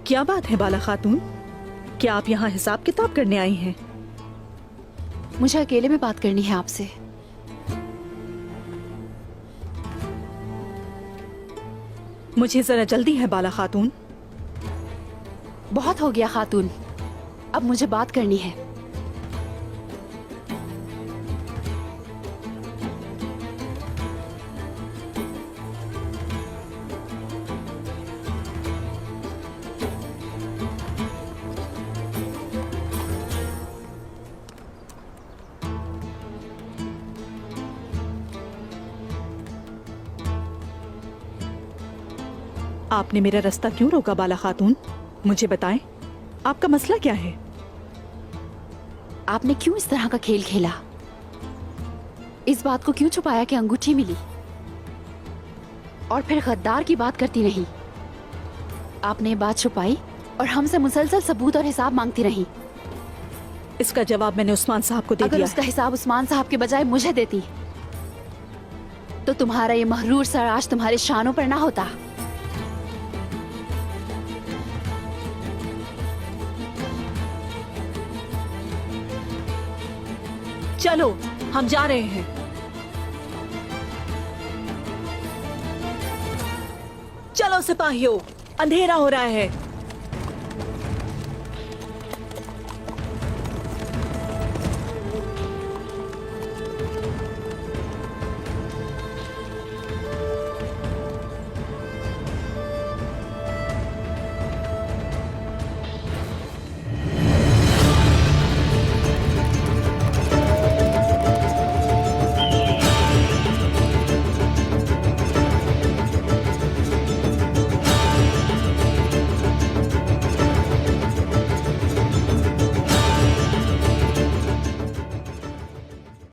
क्या बात है बाला खातून, क्या आप यहाँ हिसाब किताब करने आई हैं? मुझे अकेले में बात करनी है आपसे। मुझे जरा जल्दी है बाला खातून। बहुत हो गया खातून, अब मुझे बात करनी है। आपने मेरा रास्ता क्यों रोका बाला खातून? मुझे बताएं, आपका मसला क्या है? आपने क्यों इस तरह का खेल खेला? इस बात को क्यों छुपाया कि अंगूठी मिली और फिर गद्दार की बात करती रही? आपने ये बात छुपाई और हमसे मुसलसल सबूत और हिसाब मांगती रही। इसका जवाब मैंने उस्मान साहब को दे अगर दिया उसका है। हिसाब उस्मान साहब के बजाय मुझे देती तो तुम्हारा ये महरूर सर आज तुम्हारे शानों पर ना होता। चलो हम जा रहे हैं। चलो सिपाहियों, अंधेरा हो रहा है।